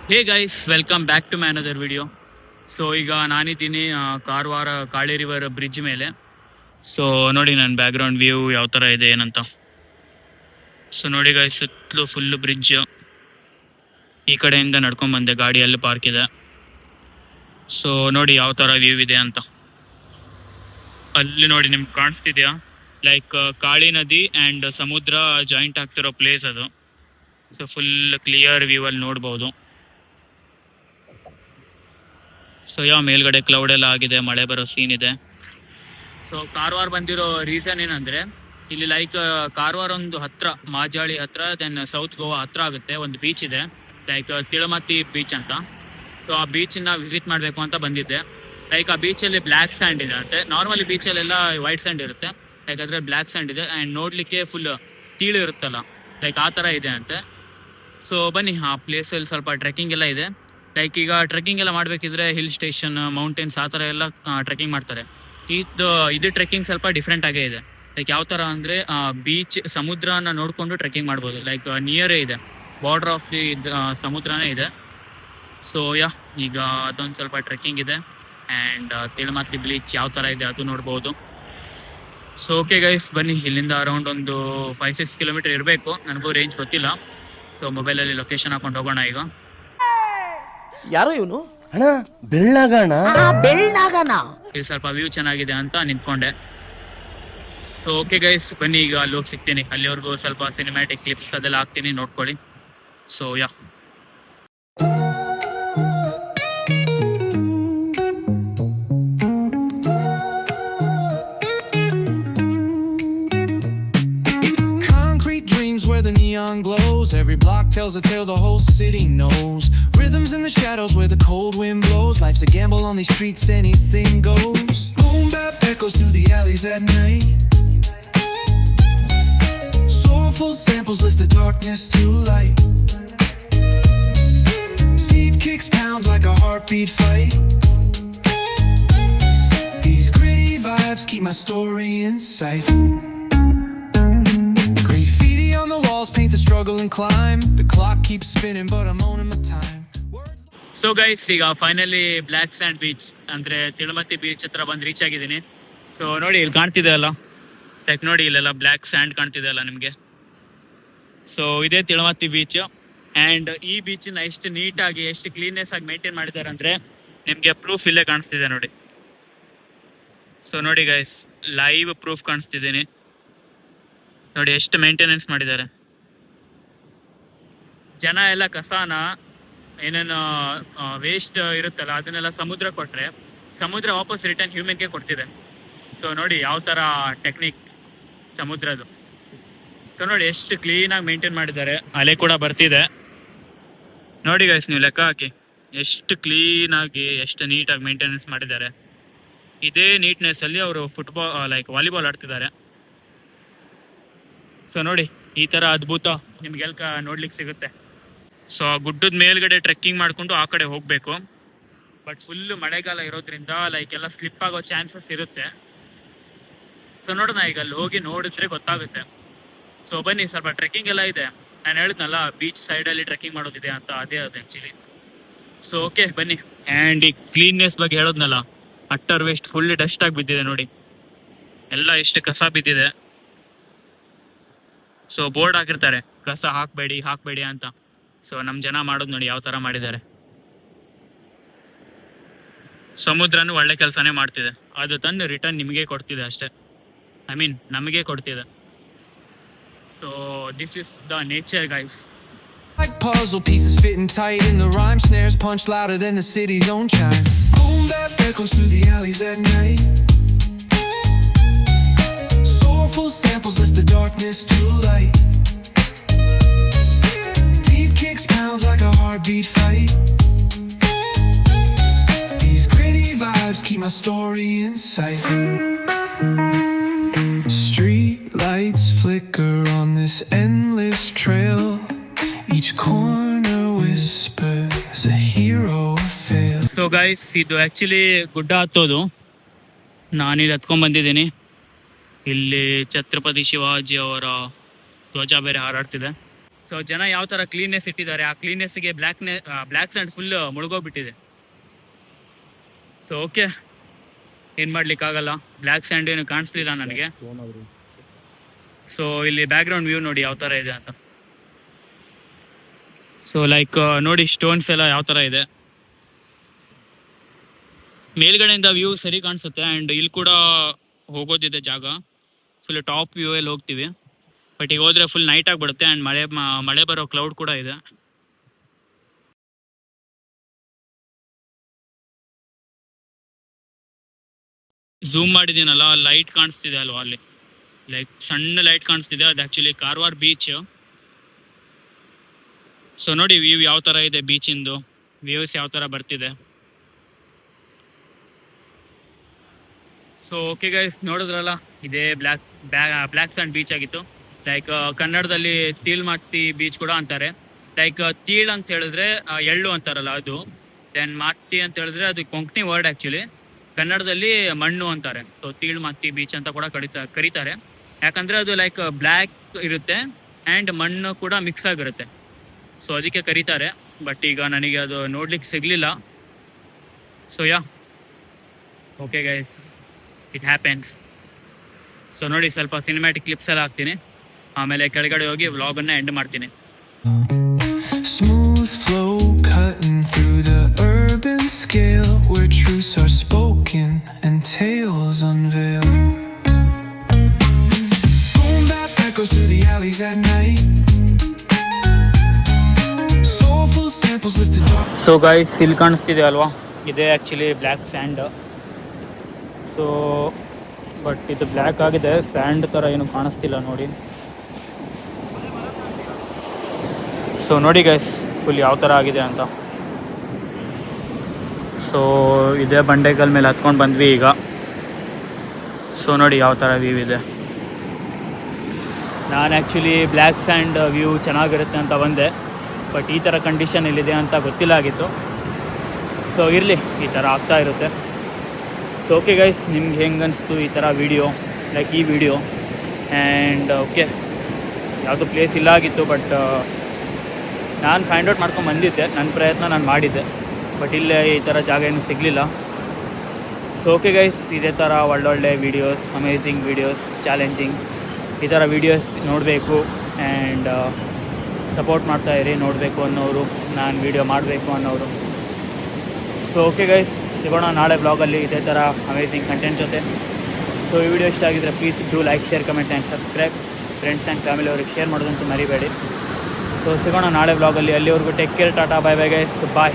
Hey guys, welcome back to my another video. So ಈಗ ನಾನಿದ್ದೀನಿ Karwar Kali river bridge ಮೇಲೆ. So ನೋಡಿ ನನ್ನ ಬ್ಯಾಕ್ಗ್ರೌಂಡ್ ವ್ಯೂ ಯಾವ ಥರ ಇದೆ ಏನಂತ. ಸೊ ನೋಡಿ ಗೈಸ್, ಸುತ್ತಲೂ ಫುಲ್ಲು ಬ್ರಿಡ್ಜ್. ಈ ಕಡೆಯಿಂದ ನಡ್ಕೊಂಡು ಬಂದೆ, ಗಾಡಿ ಅಲ್ಲಿ ಪಾರ್ಕ್ ಇದೆ. ಸೊ ನೋಡಿ ಯಾವ ಥರ ವ್ಯೂ ಇದೆ ಅಂತ. ಅಲ್ಲಿ ನೋಡಿ ನಿಮ್ಗೆ ಕಾಣಿಸ್ತಿದ್ಯಾ, ಲೈಕ್ ಕಾಳಿ ನದಿ ಆ್ಯಂಡ್ ಸಮುದ್ರ ಜಾಯಿಂಟ್ ಆಗ್ತಿರೋ ಪ್ಲೇಸ್ ಅದು. ಸೊ ಫುಲ್ ಕ್ಲಿಯರ್ ವ್ಯೂ ಅಲ್ಲಿ ನೋಡ್ಬೋದು. ಸೊ ಮೇಲ್ಗಡೆ ಕ್ಲೌಡ್ ಎಲ್ಲ ಆಗಿದೆ, ಮಳೆ ಬರೋ ಸೀನ್ ಇದೆ. ಸೊ ಕಾರವಾರ ಬಂದಿರೋ ರೀಸನ್ ಏನಂದ್ರೆ, ಇಲ್ಲಿ ಲೈಕ್ ಕಾರವಾರ ಒಂದು ಹತ್ರ, ಮಾಜಾಳಿ ಹತ್ರ, ದೆನ್ ಸೌತ್ ಗೋವಾ ಹತ್ರ ಆಗುತ್ತೆ. ಒಂದು ಬೀಚ್ ಇದೆ, ಲೈಕ್ ತಿಳಮತ್ತಿ ಬೀಚ್ ಅಂತ. ಸೊ ಆ ಬೀಚನ್ನ ವಿಸಿಟ್ ಮಾಡಬೇಕು ಅಂತ ಬಂದಿದ್ದೆ. ಲೈಕ್ ಆ ಬೀಚಲ್ಲಿ ಬ್ಲ್ಯಾಕ್ ಸ್ಯಾಂಡ್ ಇದೆ ಅಂತೆ. ನಾರ್ಮಲಿ ಬೀಚಲ್ಲೆಲ್ಲ ವೈಟ್ ಸ್ಯಾಂಡ್ ಇರುತ್ತೆ, ಲೈಕ್ ಅದ್ರ ಬ್ಲ್ಯಾಕ್ ಸ್ಯಾಂಡ್ ಇದೆ ಆ್ಯಂಡ್ ನೋಡ್ಲಿಕ್ಕೆ ಫುಲ್ ತೀಳು ಇರುತ್ತಲ್ಲ, ಲೈಕ್ ಆ ಥರ ಇದೆ ಅಂತೆ. ಸೊ ಬನ್ನಿ, ಆ ಪ್ಲೇಸಲ್ಲಿ ಸ್ವಲ್ಪ ಟ್ರೆಕ್ಕಿಂಗ್ ಎಲ್ಲ ಇದೆ. ಲೈಕ್ ಈಗ ಟ್ರೆಕ್ಕಿಂಗ್ ಎಲ್ಲ ಮಾಡಬೇಕಿದ್ರೆ ಹಿಲ್ ಸ್ಟೇಷನ್, ಮೌಂಟೇನ್ಸ್ ಆ ಥರ ಎಲ್ಲ ಟ್ರೆಕ್ಕಿಂಗ್ ಮಾಡ್ತಾರೆ. ಇದು ಟ್ರೆಕ್ಕಿಂಗ್ ಸ್ವಲ್ಪ ಡಿಫ್ರೆಂಟ್ ಆಗೇ ಇದೆ. ಲೈಕ್ ಯಾವ ಥರ ಅಂದರೆ, ಬೀಚ್ ಸಮುದ್ರನ ನೋಡಿಕೊಂಡು ಟ್ರೆಕ್ಕಿಂಗ್ ಮಾಡ್ಬೋದು. ಲೈಕ್ ನಿಯರೇ ಇದೆ, ಬಾರ್ಡರ್ ಆಫ್ ದಿ ಸಮುದ್ರನೇ ಇದೆ. ಸೊ ಈಗ ಅದೊಂದು ಸ್ವಲ್ಪ ಟ್ರೆಕ್ಕಿಂಗ್ ಇದೆ ಆ್ಯಂಡ್ ತಿಳಮತ್ತಿ ಬೀಚ್ ಯಾವ ಥರ ಇದೆ ಅದು ನೋಡ್ಬೋದು. ಸೊ ಓಕೆ ಗೈಸ್, ಬನ್ನಿ. ಇಲ್ಲಿಂದ ಅರೌಂಡ್ ಒಂದು 5-6 ಕಿಲೋಮೀಟರ್ ಇರಬೇಕು, ನನಗೂ ರೇಂಜ್ ಗೊತ್ತಿಲ್ಲ. ಸೊ ಮೊಬೈಲಲ್ಲಿ ಲೊಕೇಶನ್ ಹಾಕೊಂಡು ಹೋಗೋಣ ಈಗ. ಯಾರೋ ಇವನು ಅಣ್ಣ, ಬೆಳ್ಳಗಣ ಇಲ್ಲಿ ಸ್ವಲ್ಪ ವ್ಯೂ ಚೆನ್ನಾಗಿದೆ ಅಂತ ನಿಂತ್ಕೊಂಡೆ. ಸೊ ಓಕೆ ಗೈಸ್, ಬನ್ನಿ ಈಗ ಅಲ್ಲಿ ಹೋಗಿ ಸಿಗ್ತೀನಿ. ಅಲ್ಲಿವರೆಗೂ ಸ್ವಲ್ಪ ಸಿನಿಮ್ಯಾಟಿಕ್ ಕ್ಲಿಪ್ಸ್ ಅದೆಲ್ಲ ಹಾಕ್ತೀನಿ, ನೋಡ್ಕೊಳ್ಳಿ. So where the neon glows, every block tells a tale the whole city knows. Rhythms in the shadows where the cold wind blows. Life's a gamble on these streets, anything goes. Boom bap echoes through the alleys at night. Soulful samples lift the darkness to light. Deep kicks pound like a heartbeat fight. These gritty vibes keep my story in sight. On the walls paint the struggle and climb. The clock keeps spinning but I'm owning my time. So guys, ಈಗ finally black and beach ಅಂದರೆ ತಿಳಮತ್ತಿ beach ಹತ್ರ ಬಂದು reach ಆಗಿದ್ದೀನಿ. So ನೋಡಿ, ಇಲ್ಲಿ ಕಾಣ್ತಿದೆ ಅಲ್ಲ, like ನೋಡಿ ಇಲ್ಲೆಲ್ಲ ಬ್ಲ್ಯಾಕ್ ಸ್ಯಾಂಡ್ ಕಾಣ್ತಿದೆ ಅಲ್ಲ ನಿಮಗೆ. ಸೊ ಇದೇ ತಿಳಮತ್ತಿ ಬೀಚ್ ಆ್ಯಂಡ್ ಈ ಬೀಚನ್ನ ಎಷ್ಟು ನೀಟಾಗಿ, ಎಷ್ಟು ಕ್ಲೀನ್ನೆಸ್ ಆಗಿ ಮೇಂಟೈನ್ ಮಾಡಿದ್ದಾರೆ ಅಂದರೆ ನಿಮಗೆ ಪ್ರೂಫ್ ಇಲ್ಲೇ ಕಾಣಿಸ್ತಿದೆ ನೋಡಿ. ಸೊ ನೋಡಿ ಗೈಸ್, ಲೈವ್ ಪ್ರೂಫ್ ಕಾಣಿಸ್ತಿದ್ದೀನಿ ನೋಡಿ, ಎಷ್ಟು ಮೇಂಟೆನೆನ್ಸ್ ಮಾಡಿದ್ದಾರೆ. ಜನ ಎಲ್ಲ ಕಸಾನ, ಏನೇನು ವೇಸ್ಟ್ ಇರುತ್ತಲ್ಲ ಅದನ್ನೆಲ್ಲ ಸಮುದ್ರ ಕೊಟ್ಟರೆ, ಸಮುದ್ರ ವಾಪಸ್ ರಿಟರ್ನ್ ಹ್ಯೂಮನ್ಗೆ ಕೊಡ್ತಿದೆ. ಸೊ ನೋಡಿ ಯಾವ ಥರ ಟೆಕ್ನಿಕ್ ಸಮುದ್ರದ್ದು. ಸೊ ನೋಡಿ ಎಷ್ಟು ಕ್ಲೀನಾಗಿ ಮೇಂಟೈನ್ ಮಾಡಿದ್ದಾರೆ. ಅಲೆ ಕೂಡ ಬರ್ತಿದೆ ನೋಡಿ ಗೈಸ್, ನೀವು ಲೆಕ್ಕ ಹಾಕಿ ಎಷ್ಟು ಕ್ಲೀನಾಗಿ, ಎಷ್ಟು ನೀಟಾಗಿ ಮೇಂಟೆನೆನ್ಸ್ ಮಾಡಿದ್ದಾರೆ. ಇದೇ ನೀಟ್ನೆಸ್ಸಲ್ಲಿ ಅವರು ಲೈಕ್ ವಾಲಿಬಾಲ್ ಆಡ್ತಿದ್ದಾರೆ. ಸೊ ನೋಡಿ, ಈ ಥರ ಅದ್ಭುತ ನಿಮ್ಗೆಲ್ಕ ನೋಡ್ಲಿಕ್ಕೆ ಸಿಗುತ್ತೆ. ಸೊ ಆ ಗುಡ್ಡದ ಮೇಲ್ಗಡೆ ಟ್ರೆಕ್ಕಿಂಗ್ ಮಾಡಿಕೊಂಡು ಆ ಕಡೆ ಹೋಗಬೇಕು. ಬಟ್ ಫುಲ್ಲು ಮಳೆಗಾಲ ಇರೋದ್ರಿಂದ ಲೈಕ್ ಎಲ್ಲ ಸ್ಲಿಪ್ ಆಗೋ ಚಾನ್ಸಸ್ ಇರುತ್ತೆ. ಸೊ ನೋಡೋಣ, ಈಗ ಅಲ್ಲಿ ಹೋಗಿ ನೋಡಿದ್ರೆ ಗೊತ್ತಾಗುತ್ತೆ. ಸೊ ಬನ್ನಿ, ಸ್ವಲ್ಪ ಟ್ರೆಕ್ಕಿಂಗ್ ಎಲ್ಲ ಇದೆ. ನಾನು ಹೇಳಿದ್ನಲ್ಲ ಬೀಚ್ ಸೈಡಲ್ಲಿ ಟ್ರೆಕ್ಕಿಂಗ್ ಮಾಡೋದಿದೆ ಅಂತ, ಅದೇ ಅದು ಆ್ಯಕ್ಚುಲಿ. ಸೊ ಓಕೆ ಬನ್ನಿ. ಆ್ಯಂಡ್ ಈ ಕ್ಲೀನ್ನೆಸ್ ಬಗ್ಗೆ ಹೇಳೋದ್ನಲ್ಲ, ಅಟ್ಟರ್ ವೇಸ್ಟ್ ಫುಲ್ ಡಸ್ಟ್ ಆಗಿ ಬಿದ್ದಿದೆ ನೋಡಿ, ಎಲ್ಲ ಎಷ್ಟು ಕಸ ಬಿದ್ದಿದೆ. ಸೊ ಬೋರ್ಡ್ ಹಾಕಿರ್ತಾರೆ, ಕಸ ಹಾಕಬೇಡಿ ಅಂತ. ಸೊ ನಮ್ಮ ಜನ ಮಾಡೋದು ನೋಡಿ ಯಾವ ಥರ ಮಾಡಿದ್ದಾರೆ. ಸಮುದ್ರನೂ ಒಳ್ಳೆ ಕೆಲಸನೇ ಮಾಡ್ತಿದೆ, ಅದು ತಂದು ರಿಟರ್ನ್ ನಿಮಗೆ ಕೊಡ್ತಿದೆ ಅಷ್ಟೇ. ಐ ಮೀನ್ ನಮಗೆ ಕೊಡ್ತಿದೆ. So this is the nature guys. Like puzzle pieces fitting tight in the rhyme, snares punch louder than the city's own chime. Boom bap echoes through the alleys at night. Soulful samples lift the darkness to light. Deep kicks pound like a heartbeat fight. These gritty vibes keep my story in sight. Street lights flicker on this endless trail. Each corner whispers a hero failed. So guys, ಇದು actually ಗುಡ್ಡ ಹತ್ತೋದು. ನಾನಿಲ್ಲಿ ಹತ್ಕೊಂಡ್ಬಂದಿದ್ದೀನಿ. ಇಲ್ಲಿ ಛತ್ರಪತಿ ಶಿವಾಜಿ ಅವರ ಧ್ವಜ ಬೇರೆ ಹಾರಾಡ್ತಿದೆ. So ಜನ ಯಾವ ಥರ ಕ್ಲೀನ್ನೆಸ್ ಇಟ್ಟಿದ್ದಾರೆ, ಆ ಕ್ಲೀನ್ನೆಸ್ಗೆ ಬ್ಲ್ಯಾಕ್ ಸ್ಯಾಂಡ್ ಫುಲ್ ಮುಳುಗೋಗ್ಬಿಟ್ಟಿದೆ. ಸೊ ಓಕೆ, ಏನು ಮಾಡ್ಲಿಕ್ಕಾಗಲ್ಲ, ಬ್ಲ್ಯಾಕ್ ಸ್ಯಾಂಡ್ ಏನು ಕಾಣಿಸ್ಲಿಲ್ಲ ನನಗೆ. ಸೊ ಇಲ್ಲಿ ಬ್ಯಾಕ್ಗ್ರೌಂಡ್ ವ್ಯೂ ನೋಡಿ ಯಾವ ಥರ ಇದೆ ಅಂತ. ಸೊ ಲೈಕ್ ನೋಡಿ ಸ್ಟೋನ್ಸ್ ಎಲ್ಲ ಯಾವ ಥರ ಇದೆ. ಮೇಲ್ಗಡೆಯಿಂದ ವ್ಯೂ ಸರಿ ಕಾಣಿಸುತ್ತೆ. ಆ್ಯಂಡ್ ಇಲ್ಲಿ ಕೂಡ ಹೋಗೋದಿದೆ ಜಾಗ, ಫುಲ್ ಟಾಪ್ ವ್ಯೂ ಅಲ್ಲಿ ಹೋಗ್ತೀವಿ. ಬಟ್ ಈಗ ಹೋದ್ರೆ ಫುಲ್ ನೈಟ್ ಆಗಿಬಿಡುತ್ತೆ. ಆ್ಯಂಡ್ ಮಳೆ ಬರೋ ಕ್ಲೌಡ್ ಕೂಡ ಇದೆ. ಝೂಮ್ ಮಾಡಿದ್ದೀನಲ್ಲ, ಲೈಟ್ ಕಾಣಿಸ್ತಿದೆ ಅಲ್ವಾ ಅಲ್ಲಿ, ಲೈಕ್ ಸಣ್ಣ ಲೈಟ್ ಕಾಣಿಸ್ತಿದೆ. ಅದು ಆ್ಯಕ್ಚುಲಿ ಕಾರವಾರ ಬೀಚ್. ಸೊ ನೋಡಿ ವ್ಯೂ ಯಾವ ಥರ ಇದೆ, ಬೀಚಿಂದು ವ್ಯೂಸ್ ಯಾವ ಥರ ಬರ್ತಿದೆ. ಸೊ ಓಕೆ ಗೈಸ್, ನೋಡಿದ್ರಲ್ಲ, ಇದೇ ಬ್ಲ್ಯಾಕ್ ಸ್ಯಾಂಡ್ ಬೀಚ್ ಆಗಿತ್ತು. ಲೈಕ್ ಕನ್ನಡದಲ್ಲಿ ತೀಲ್ಮಾತಿ ಬೀಚ್ ಕೂಡ ಅಂತಾರೆ. ಲೈಕ್ ತೀಳ್ ಅಂತ ಹೇಳಿದ್ರೆ ಎಳ್ಳು ಅಂತಾರಲ್ಲ ಅದು. ದೆನ್ ಮಾತಿ ಅಂತ ಹೇಳಿದ್ರೆ ಅದು ಕೊಂಕಣಿ ವರ್ಡ್ ಆ್ಯಕ್ಚುಲಿ. ಕನ್ನಡದಲ್ಲಿ ಮಣ್ಣು ಅಂತಾರೆ. ಸೊ ತೀಳ್ಮಾತಿ ಬೀಚ್ ಅಂತ ಕೂಡ ಕರೀತಾರೆ. ಯಾಕಂದರೆ ಅದು ಲೈಕ್ ಬ್ಲ್ಯಾಕ್ ಇರುತ್ತೆ ಆ್ಯಂಡ್ ಮಣ್ಣು ಕೂಡ ಮಿಕ್ಸ್ ಆಗಿರುತ್ತೆ. ಸೊ ಅದಕ್ಕೆ ಕರೀತಾರೆ. ಬಟ್ ಈಗ ನನಗೆ ಅದು ನೋಡ್ಲಿಕ್ಕೆ ಸಿಗಲಿಲ್ಲ. So yeah, okay guys, it happens. So ನೋಡಿ, ಸ್ವಲ್ಪ ಸಿನಿಮ್ಯಾಟಿಕ್ ಕ್ಲಿಪ್ಸ್ ಎಲ್ಲ ಹಾಕ್ತೀನಿ, ಆಮೇಲೆ ಕೆಳಗಡೆ ಹೋಗಿ ವ್ಲಾಗನ್ನು ಎಂಡ್ ಮಾಡ್ತೀನಿ. Smooth flow cutting through the urban scale where truths are spoken and tales unveiled. Boom bap echoes through the alleys at night. Soulful samples lift the dark. So guys, ಇಲ್ಲಿ ಕಾಣಿಸ್ತಿದೆ ಅಲ್ವಾ, ಇದೇ actually black sand. So but ಇದು black ಆಗಿದೆ, sand ಥರ ಏನು ಕಾಣಿಸ್ತಿಲ್ಲ ನೋಡಿ. ಸೊ ನೋಡಿ ಗೈಸ್, ಫುಲ್ ಯಾವ ಥರ ಆಗಿದೆ ಅಂತ. ಸೊ ಇದೇ ಬಂಡೆಕಲ್ ಮೇಲೆ ಹತ್ಕೊಂಡು ಬಂದ್ವಿ ಈಗ. ಸೊ ನೋಡಿ ಯಾವ ಥರ ವ್ಯೂ ಇದೆ. ನಾನು ಆ್ಯಕ್ಚುಲಿ ಬ್ಲ್ಯಾಕ್ ಸ್ಯಾಂಡ್ ವ್ಯೂ ಚೆನ್ನಾಗಿರುತ್ತೆ ಅಂತ ಬಂದೆ, ಬಟ್ ಈ ಥರ ಕಂಡೀಷನ್ ಇಲ್ಲಿದೆ ಅಂತ ಗೊತ್ತಿಲ್ಲ ಆಗಿತ್ತು. ಸೊ ಇರಲಿ, ಈ ಥರ ಆಗ್ತಾ ಇರುತ್ತೆ. ಸೊ ಓಕೆ ಗೈಸ್, ನಿಮ್ಗೆ ಹೆಂಗೆ ಅನಿಸ್ತು ಈ ಥರ ವೀಡಿಯೋ, ಲೈಕ್ ಈ ವಿಡಿಯೋ? ಆ್ಯಂಡ್ ಓಕೆ, ಯಾವುದೂ ಪ್ಲೇಸ್ ಇಲ್ಲ ಆಗಿತ್ತು, ಬಟ್ ನಾನು ಫೈಂಡ್ ಔಟ್ ಮಾಡ್ಕೊಂಡು ಬಂದಿದ್ದೆ, ನನ್ನ ಪ್ರಯತ್ನ ನಾನು ಮಾಡಿದ್ದೆ. ಬಟ್ ಇಲ್ಲೇ ಈ ಥರ ಜಾಗ ಏನೂ ಸಿಗಲಿಲ್ಲ. ಸೊ ಓಕೆ ಗೈಸ್, ಇದೇ ಥರ ಒಳ್ಳೊಳ್ಳೆ ವೀಡಿಯೋಸ್, ಅಮೇಝಿಂಗ್ ವೀಡಿಯೋಸ್, ಚಾಲೆಂಜಿಂಗ್, ಈ ಥರ ವೀಡಿಯೋಸ್ ನೋಡಬೇಕು. ಆ್ಯಂಡ್ ಸಪೋರ್ಟ್ ಮಾಡ್ತಾಯಿರಿ, ನೋಡಬೇಕು ಅನ್ನೋರು, ನಾನು ವೀಡಿಯೋ ಮಾಡಬೇಕು ಅನ್ನೋರು. ಸೊ ಓಕೆ ಗೈಸ್, ಸಿಗೋಣ ನಾಳೆ ಬ್ಲಾಗಲ್ಲಿ ಇದೇ ಥರ ಅಮೇಝಿಂಗ್ ಕಂಟೆಂಟ್ ಜೊತೆ. ಸೊ ಈ ವಿಡಿಯೋ ಇಷ್ಟ ಆಗಿದ್ರೆ please do like, share, comment and subscribe. Friends and family ಅವ್ರಿಗೆ ಶೇರ್ ಮಾಡೋದಂತೂ ಮರಿಬೇಡಿ. ಸೊ ಸಿಗೋಣ ನಾಳೆ ಬ್ಲಾಗಲ್ಲಿ. ಅಲ್ಲಿವರೆಗೂ take care, tata, bye bye guys, ಬಾಯ್.